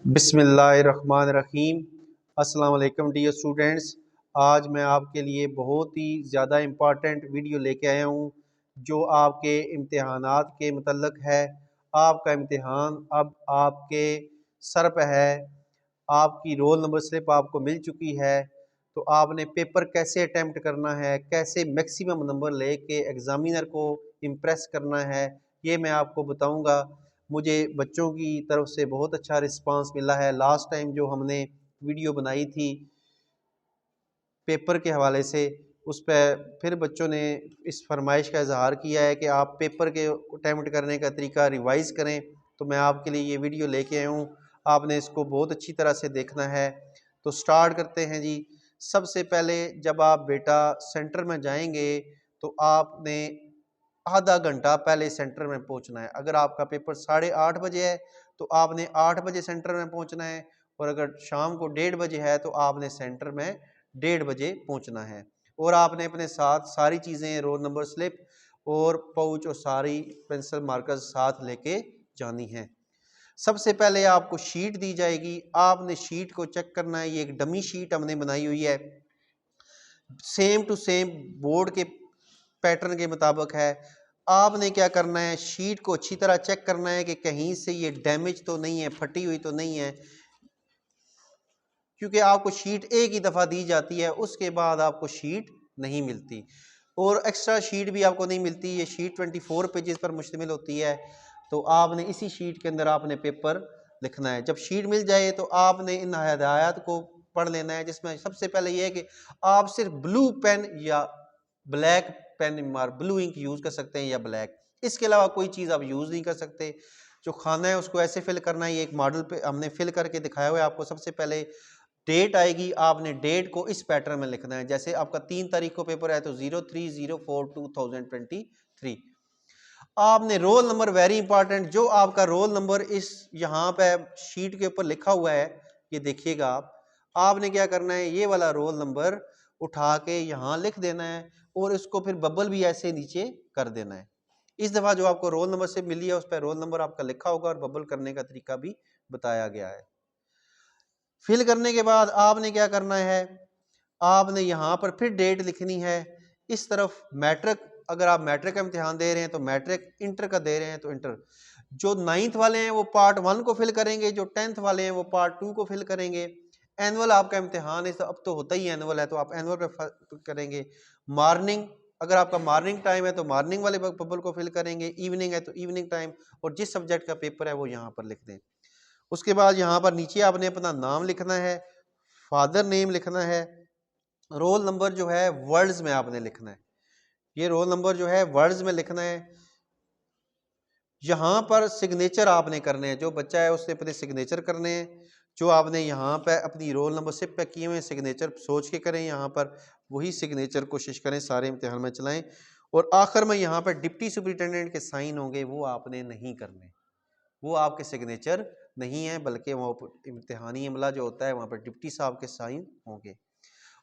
बिस्मिल्लाहिर्रहमानिर्रहीम। अस्सलाम वालेकुम डियर स्टूडेंट्स। आज मैं आपके लिए बहुत ही ज़्यादा इम्पॉर्टेंट वीडियो लेके आया हूँ जो आपके इम्तिहानात के मतलब है। आपका इम्तिहान अब आपके सर पे है। आपकी रोल नंबर स्लिप आपको मिल चुकी है। तो आपने पेपर कैसे अटेम्प्ट करना है, कैसे मैक्सिमम नंबर लेके एग्ज़ामिनर को इम्प्रेस करना है, ये मैं आपको बताऊंगा। मुझे बच्चों की तरफ से बहुत अच्छा रिस्पांस मिला है। लास्ट टाइम जो हमने वीडियो बनाई थी पेपर के हवाले से, उस पर फिर बच्चों ने इस फरमाइश का इजहार किया है कि आप पेपर के अटेम्प्ट करने का तरीका रिवाइज़ करें। तो मैं आपके लिए ये वीडियो लेके आया हूँ, आपने इसको बहुत अच्छी तरह से देखना है। तो स्टार्ट करते हैं जी। सबसे पहले जब आप बेटा सेंटर में जाएंगे तो आपने आधा घंटा पहले सेंटर में पहुंचना है। अगर आपका पेपर 8:30 बजे है तो आपने 8 बजे सेंटर में पहुंचना है, और अगर शाम को 1:30 बजे है तो आपने सेंटर में 1:30 बजे पहुंचना है। और आपने अपने साथ सारी चीज़ें, रोल नंबर स्लिप और पाउच और सारी पेंसिल मार्कर्स साथ लेके जानी है। सबसे पहले आपको शीट दी जाएगी, आपने शीट को चेक करना है। ये एक डमी शीट हमने बनाई हुई है, सेम टू सेम बोर्ड के पैटर्न के मुताबिक है। आपने क्या करना है, शीट को अच्छी तरह चेक करना है कि कहीं से ये डैमेज तो नहीं है, फटी हुई तो नहीं है, क्योंकि आपको शीट एक ही दफ़ा दी जाती है, उसके बाद आपको शीट नहीं मिलती और एक्स्ट्रा शीट भी आपको नहीं मिलती। ये शीट 24 पेजेस पर मुश्तमिल होती है। तो आपने इसी शीट के अंदर आपने पेपर लिखना है। जब शीट मिल जाए तो आपने इन हिदायत को पढ़ लेना है, जिसमें सबसे पहले यह है कि आप सिर्फ ब्लू पेन या black pen, blue ink use कर सकते हैं या ब्लैक, इसके अलावा कोई चीज़ आप यूज़ नहीं कर सकते। जो खाना है उसको ऐसे फिल करना है। ये एक मॉडल पे हमने फिल करके दिखाया हुआ है आपको। सबसे पहले डेट आएगी, आपने डेट को इस पैटर्न में लिखना है। जैसे आपका 3 तारीख को पेपर है तो 03/04/2023। आपने रोल नंबर, वेरी इंपॉर्टेंट, जो आपका रोल नंबर इस यहाँ पे शीट के ऊपर लिखा हुआ है, ये देखिएगा आप। आपने क्या करना है, ये वाला रोल नंबर उठा के यहाँ लिख देना है और इसको फिर बबल भी ऐसे नीचे कर देना है। इस दफ़ा जो आपको रोल नंबर से मिली है उस पर रोल नंबर आपका लिखा होगा और बबल करने का तरीका भी बताया गया है। फिल करने के बाद आपने क्या करना है, आपने यहाँ पर फिर डेट लिखनी है। इस तरफ मैट्रिक, अगर आप मैट्रिक का इम्तिहान दे रहे हैं तो मैट्रिक, इंटर का दे रहे हैं तो इंटर। जो 9th वाले हैं वो पार्ट 1 को फिल करेंगे, जो 10th वाले हैं वो पार्ट 2 को फिल करेंगे। एनुअल आपका इम्तिहान है, तो अब तो होता ही एनुअल है तो आप एनुअल पे करेंगे। मॉर्निंग, अगर आपका मॉर्निंग टाइम है तो मॉर्निंग वाले बबल को फिल करेंगे, इवनिंग है तो इवनिंग टाइम, और जिस सब्जेक्ट का पेपर है वो यहाँ पर लिख दें। उसके बाद यहाँ पर नीचे आपने अपना नाम लिखना है, फादर नेम लिखना है। रोल नंबर जो है वर्ड्स में आपने लिखना है। ये रोल नंबर जो है वर्ड्स में लिखना है। यहाँ पर सिग्नेचर आपने करने हैं, जो बच्चा है उसने अपने सिग्नेचर करने हैं। जो आपने यहाँ पे अपनी रोल नंबर सिप पे किए हुए सिग्नेचर सोच के करें, यहाँ पर वही सिग्नेचर कोशिश करें सारे इम्तिहान में चलाएं। और आखिर में यहाँ पर डिप्टी सुपरिटेंडेंट के साइन होंगे, वो आपने नहीं करने, वो आपके सिग्नेचर नहीं है, बल्कि वहाँ पर इम्तिहानी अमला जो होता है वहाँ पर डिप्टी साहब के साइन होंगे।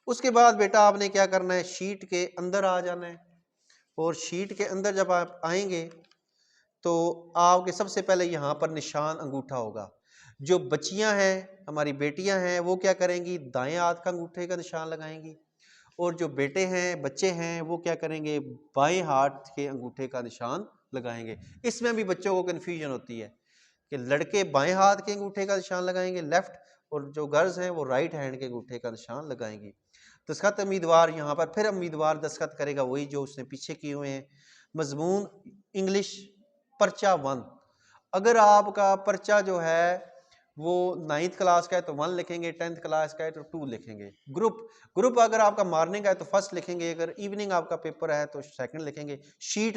उसके बाद बेटा आपने क्या करना है, शीट के अंदर आ जाना है। और शीट के अंदर जब आप आएंगे तो आपके सबसे पहले यहाँ पर निशान अंगूठा होगा। जो बच्चियां हैं, हमारी बेटियां हैं, वो क्या करेंगी, दाएं हाथ का अंगूठे का निशान लगाएंगी। और जो बेटे हैं, बच्चे हैं, वो क्या करेंगे, बाएं हाथ के अंगूठे का निशान लगाएंगे। इसमें भी बच्चों को कन्फ्यूजन होती है कि लड़के बाएं हाथ के अंगूठे का निशान लगाएंगे लेफ्ट, और जो गर्ल्स हैं वो राइट हैंड के अंगूठे का निशान लगाएंगी। दस्खत उम्मीदवार, यहाँ पर फिर उम्मीदवार दस्खत करेगा वही जो उसने पीछे किए हुए हैं। मजमून इंग्लिश पर्चा 1। अगर आपका पर्चा जो है वो 9th क्लास का है तो 1 लिखेंगे, 10th क्लास का है तो 2 लिखेंगे। ग्रुप अगर आपका मॉर्निंग है तो फर्स्ट लिखेंगे, अगर इवनिंग आपका पेपर है तो सेकंड लिखेंगे। शीट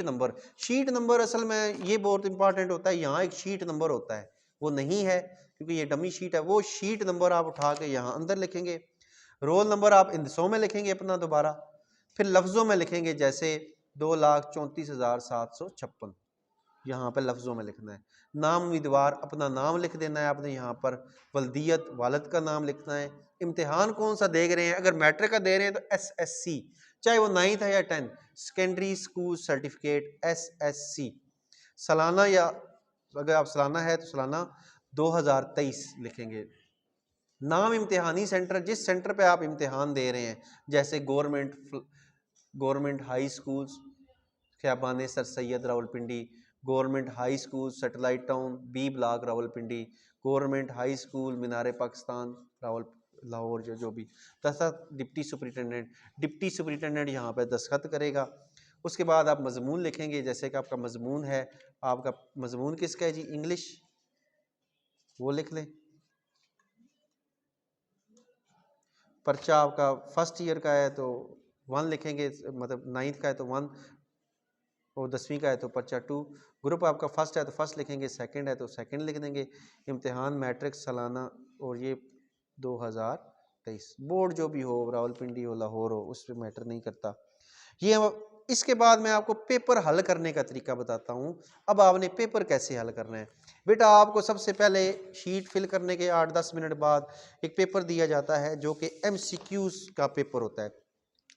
नंबर असल में ये बहुत इंपॉर्टेंट होता है। यहाँ एक शीट नंबर होता है, वो नहीं है क्योंकि ये डमी शीट है। वो शीट नंबर आप उठा के यहाँ अंदर लिखेंगे। रोल नंबर आप इंदसों में लिखेंगे अपना दोबारा, फिर लफ्ज़ों में लिखेंगे, जैसे 2,34,756 यहाँ पर लफ्ज़ों में लिखना है। नाम उम्मीदवार, अपना नाम लिख देना है आपने यहाँ पर। वल्दियत, वालद का नाम लिखना है। इम्तिहान कौन सा दे रहे हैं, अगर मैट्रिक का दे रहे हैं तो SSC, चाहे वो 9th है या 10th, secondary school certificate SSC। सालाना, या अगर आप सालाना है तो सालाना 2023 लिखेंगे। नाम इम्तिहानी सेंटर, जिस सेंटर पे आप इम्तिहान दे रहे हैं, जैसे government high schools Khayaban sir Syed Rawalpindi, government high school satellite town B block Rawalpindi, government high school Minar Pakistan Lahore, जो भी तथा डिप्टी सुपरिटेंडेंट यहाँ पे दस्तखत करेगा। उसके बाद आप मजमून लिखेंगे, जैसे कि आपका मजमून है, आपका मजमून किसका है जी, इंग्लिश, वो लिख लें। पर्चा आपका फर्स्ट ईयर का है तो 1 लिखेंगे, मतलब 9th का है तो 1, और 10वीं का है तो पर्चा 2। ग्रुप आपका फर्स्ट है तो फर्स्ट लिखेंगे, सेकंड है तो सेकंड लिख देंगे। इम्तिहान मैट्रिक सालाना, और ये 2023 बोर्ड जो भी हो, रावलपिंडी हो लाहौर हो, उस पर मैटर नहीं करता। ये इसके बाद मैं आपको पेपर हल करने का तरीका बताता हूँ। अब आपने पेपर कैसे हल करना है बेटा, आपको सबसे पहले शीट फिल करने के 8-10 मिनट बाद एक पेपर दिया जाता है जो कि MCQs का पेपर होता है।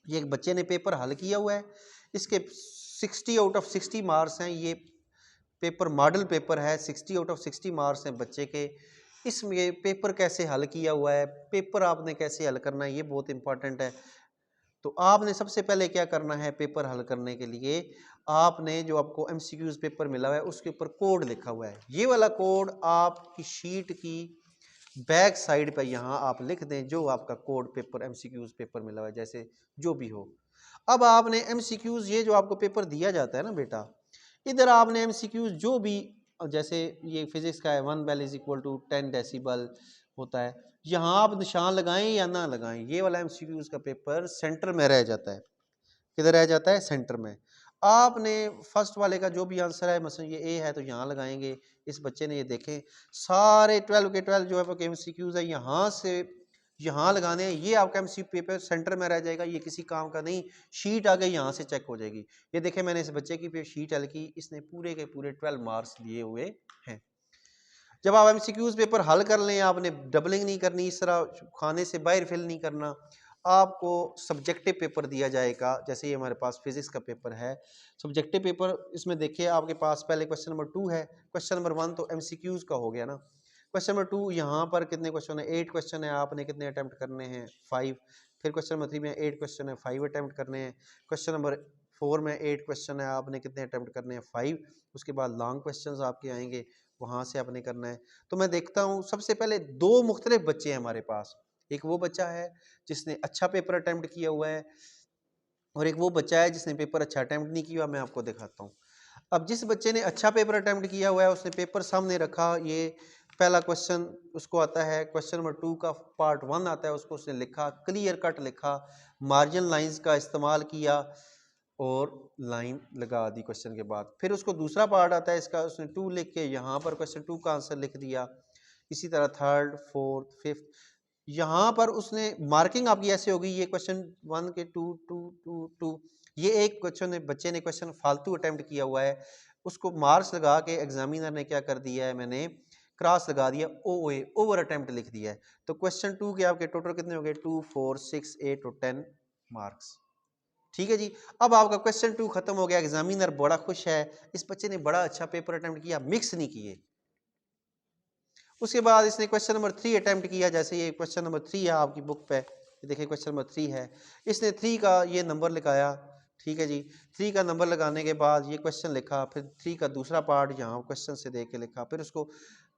ये एक बच्चे ने पेपर हल किया हुआ है, इसके 60 आउट ऑफ 60 मार्क्स हैं। ये पेपर मॉडल पेपर है, 60 आउट ऑफ 60 मार्क्स हैं बच्चे के। इसमें पेपर कैसे हल किया हुआ है, पेपर आपने कैसे हल करना है, ये बहुत इंपॉर्टेंट है। तो आपने सबसे पहले क्या करना है, पेपर हल करने के लिए आपने जो आपको MCQs पेपर मिला हुआ है उसके ऊपर कोड लिखा हुआ है, ये वाला कोड आपकी शीट की बैक साइड पर यहाँ आप लिख दें, जो आपका कोड पेपर MCQs पेपर मिला हुआ है, जैसे जो भी हो। अब आपने MCQs, ये जो आपको पेपर दिया जाता है ना बेटा, इधर आपने MCQs जो भी, जैसे ये फिजिक्स का है 1 bel is equal to 10 decibel होता है, यहाँ आप निशान लगाएं या ना लगाएं, ये वाला MCQs का पेपर सेंटर में रह जाता है। किधर रह जाता है, सेंटर में। आपने फर्स्ट वाले का जो भी आंसर है, मसलन ये ए है तो यहाँ लगाएंगे। इस बच्चे ने ये देखें सारे 12 के 12 जो है MCQs है यहाँ से यहाँ लगाने हैं, ये आपका MCQ पेपर सेंटर में रह जाएगा, ये किसी काम का नहीं। शीट आ गई यहाँ से चेक हो जाएगी। ये देखें मैंने इस बच्चे की शीट हल की, इसने पूरे के पूरे 12 मार्क्स लिए हुए हैं। जब आप MCQs पेपर हल कर लें, आपने डबलिंग नहीं करनी, इस तरह खाने से बाहर फिल नहीं करना। आपको सब्जेक्टिव पेपर दिया जाएगा, जैसे ये हमारे पास फिजिक्स का पेपर है सब्जेक्टिव पेपर। इसमें देखिए आपके पास पहले क्वेश्चन नंबर 2 है, क्वेश्चन नंबर 1 तो MCQs का हो गया ना। क्वेश्चन नंबर 2 यहाँ पर कितने क्वेश्चन है, 8 क्वेश्चन है, आपने कितने अटेम्प्ट करने हैं, 5। फिर क्वेश्चन नंबर 3 में 8 क्वेश्चन है, 5 अटेम्प्ट करने हैं। क्वेश्चन नंबर 4 में 8 क्वेश्चन है, आपने कितने अटेम्प्ट करने हैं, 5। उसके बाद लॉन्ग क्वेश्चंस आपके आएंगे, वहाँ से आपने करना है। तो मैं देखता हूँ सबसे पहले 2 मुख्तलिफ बच्चे हैं हमारे पास, एक वो बच्चा है जिसने अच्छा पेपर अटेम्प्ट किया हुआ है, और एक वो बच्चा है जिसने पेपर अच्छा अटेम्प्ट नहीं किया। मैं आपको दिखाता हूँ। अब जिस बच्चे ने अच्छा पेपर अटेम्प्ट किया हुआ है, उसने पेपर सामने रखा, ये पहला क्वेश्चन उसको आता है, क्वेश्चन नंबर 2 का पार्ट 1 आता है, उसको उसने लिखा, क्लियर कट लिखा, मार्जिन लाइंस का इस्तेमाल किया और लाइन लगा दी क्वेश्चन के बाद। फिर उसको दूसरा पार्ट आता है इसका, उसने 2 लिख के यहाँ पर क्वेश्चन 2 का आंसर लिख दिया। इसी तरह 3rd 4th 5th यहाँ पर उसने मार्किंग आपकी ऐसे होगी, ये क्वेश्चन 1 के 2 2 2 2, ये एक क्वेश्चन बच्चे ने क्वेश्चन फालतू अटेम्प्ट किया हुआ है, उसको मार्क्स लगा के एग्जामिनर ने क्या कर दिया है, मैंने क्रॉस लगा दिया, OA ओवर अटेम्प्ट लिख दिया है। तो क्वेश्चन 2 के आपके टोटल कितने हो गए, 2 4 6 8 और 10 मार्क्स। ठीक है जी। अब आपका क्वेश्चन 2 खत्म हो गया, एग्जामिनर बड़ा खुश है, इस बच्चे ने बड़ा अच्छा पेपर अटेम्प्ट किया, मिक्स नहीं किए। उसके बाद इसने क्वेश्चन नंबर 3 अटेम्प्ट किया, जैसे ये क्वेश्चन नंबर 3 है आपकी बुक पे, देखिए क्वेश्चन नंबर 3 है, इसने 3 का ये नंबर लगाया। ठीक है जी, 3 का नंबर लगाने के बाद ये क्वेश्चन लिखा, फिर 3 का दूसरा पार्ट यहाँ क्वेश्चन से देख के लिखा, फिर उसको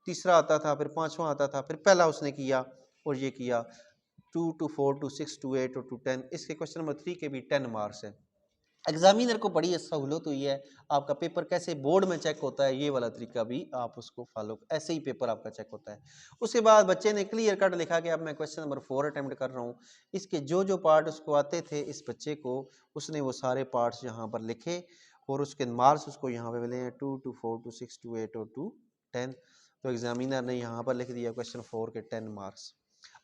तीसरा आता था, फिर 5वां आता था, फिर पहला उसने किया और ये किया 2 to 4 to 6 to 8 और to 10। इसके क्वेश्चन नंबर 3 के भी 10 मार्क्स है। एग्जामिनर को बड़ी सहूलत हुई है, आपका पेपर कैसे बोर्ड में चेक होता है, ये वाला तरीका भी आप उसको फॉलो, ऐसे ही पेपर आपका चेक होता है। उसके बाद बच्चे ने क्लियर कट लिखा कि अब मैं क्वेश्चन नंबर 4 अटेम्प्ट कर रहा हूँ। इसके जो जो पार्ट उसको आते थे, इस बच्चे को, उसने वो सारे पार्ट्स यहाँ पर लिखे और उसके मार्क्स उसको यहाँ पे मिले हैं 2 to 4 to 6 to 8 और to 10। तो एग्जामिनर ने यहाँ पर लिख दिया क्वेश्चन 4 के 10 मार्क्स।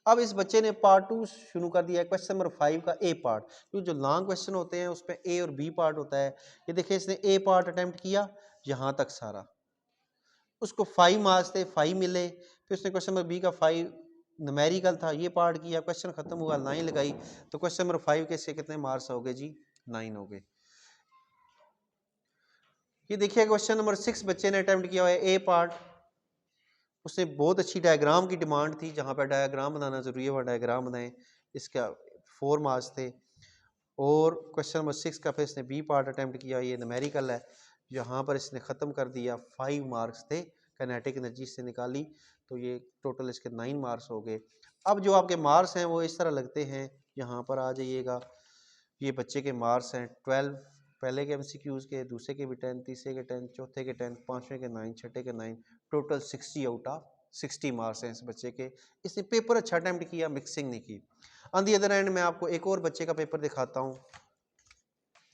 अब इस बच्चे ने पार्ट 2 शुरू कर दिया है, क्वेश्चन नंबर 5 का ए पार्ट, क्योंकि जो लॉन्ग क्वेश्चन होते हैं उसमें ए और बी पार्ट होता है। ये देखिए इसने ए पार्ट अटेम्प्ट किया यहाँ तक सारा, उसको 5 मार्क्स थे, 5 मिले। फिर उसने क्वेश्चन नंबर बी का 5 न्यूमेरिकल था, ये पार्ट किया, क्वेश्चन खत्म हुआ, 9 लगाई, तो क्वेश्चन नंबर 5 के से कितने मार्क्स हो गए जी, 9 हो गए। ये देखिए क्वेश्चन नंबर 6 बच्चे ने अटेम्प्ट किया हुआ है ए पार्ट, उसने बहुत अच्छी डायग्राम की डिमांड थी, जहाँ पर डायग्राम बनाना ज़रूरी है वहाँ डायग्राम बनाएं। इसका 4 मार्क्स थे। और क्वेश्चन नंबर 6 का फिर इसने बी पार्ट अटैम्प्ट किया, ये न्यूमेरिकल है, यहाँ पर इसने ख़त्म कर दिया। 5 मार्क्स थे, काइनेटिक एनर्जी से निकाली, तो ये टोटल इसके 9 मार्क्स हो गए। अब जो आपके मार्क्स हैं वो इस तरह लगते हैं, यहाँ पर आ जाइएगा। ये बच्चे के मार्क्स हैं 12, पहले के एमसीक्यूज़ के, दूसरे के भी 10, तीसरे के 10, चौथे के 10, पाँचवें के 9, छठे के 9, टोटल 60 आउट ऑफ 60 मार्क्स हैं इस बच्चे के। इसने पेपर अच्छा अटैम्प्ट किया, मिक्सिंग नहीं की। ऑन दी अदर एंड मैं आपको एक और बच्चे का पेपर दिखाता हूँ।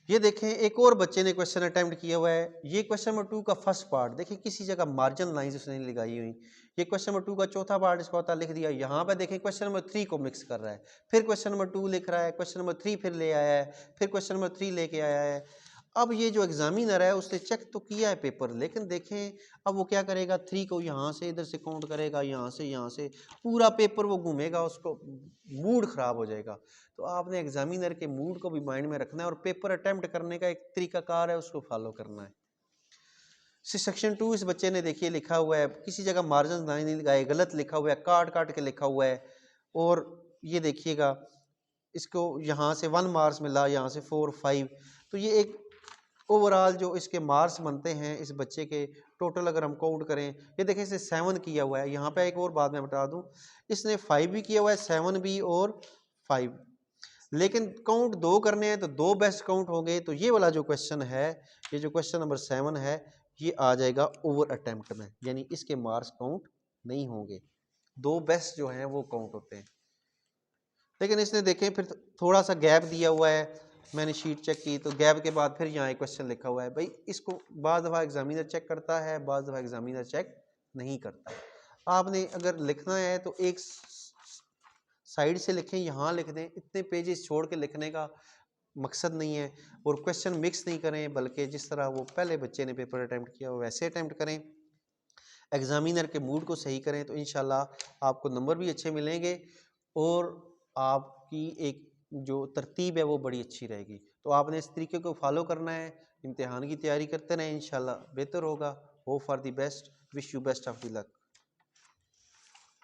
ये देखें, एक और बच्चे ने क्वेश्चन अटेम्प्ट किया हुआ है। ये क्वेश्चन नंबर 2 का फर्स्ट पार्ट देखिए, किसी जगह मार्जिन लाइंस उसने लगाई हुई। ये क्वेश्चन नंबर 2 का चौथा पार्ट इसका होता लिख दिया। यहाँ पे देखें क्वेश्चन नंबर 3 को मिक्स कर रहा है, फिर क्वेश्चन नंबर 2 लिख रहा है, क्वेश्चन नंबर 3 फिर ले आया है, फिर क्वेश्चन नंबर 3 लेके आया है। अब ये जो एग्जामिनर है उसने चेक तो किया है पेपर, लेकिन देखें अब वो क्या करेगा, 3 को यहाँ से इधर से काउंट करेगा, यहाँ से पूरा पेपर वो घूमेगा, उसको मूड खराब हो जाएगा। तो आपने एग्जामिनर के मूड को भी माइंड में रखना है और पेपर अटेम्प्ट करने का एक तरीकाकार है, उसको फॉलो करना है। सेक्शन 2 इस बच्चे ने देखिए लिखा हुआ है, किसी जगह मार्जिन नहीं लगाए, गलत लिखा हुआ है, काट काट के लिखा हुआ है। और ये देखिएगा, इसको यहाँ से 1 मार्क्स मिला, यहाँ से 4, 5। तो ये एक ओवरऑल जो इसके मार्क्स बनते हैं इस बच्चे के, टोटल अगर हम काउंट करें, ये देखें इसने 7 किया हुआ है। यहाँ पे एक और बात मैं बता दूं, इसने 5 भी किया हुआ है, 7 भी और 5, लेकिन काउंट 2 करने हैं तो 2 बेस्ट काउंट हो गए। तो ये वाला जो क्वेश्चन है, ये जो क्वेश्चन नंबर 7 है, ये आ जाएगा ओवर अटेम्प्ट में, यानी इसके मार्क्स काउंट नहीं होंगे, 2 बेस्ट जो हैं वो काउंट होते हैं। लेकिन इसने देखें फिर थोड़ा सा गैप दिया हुआ है, मैंने शीट चेक की तो गैप के बाद फिर यहाँ एक क्वेश्चन लिखा हुआ है। भाई इसको बाज़ दफ़ा एग्जामिनर चेक करता है, बाज़ दफ़ा एग्जामिनर चेक नहीं करता। आपने अगर लिखना है तो एक साइड से लिखें, यहाँ लिख दें, इतने पेजेस छोड़ के लिखने का मकसद नहीं है। और क्वेश्चन मिक्स नहीं करें, बल्कि जिस तरह वो पहले बच्चे ने पेपर अटैम्प्ट किया वो वैसे अटैम्प्ट करें, एग्जामिनर के मूड को सही करें, तो इंशाल्लाह आपको नंबर भी अच्छे मिलेंगे और आपकी एक जो तरतीब है वो बड़ी अच्छी रहेगी। तो आपने इस तरीके को फॉलो करना है, इम्तिहान की तैयारी करते रहें, इंशाल्लाह बेहतर होगा। Hope for the best, wish you best of the luck.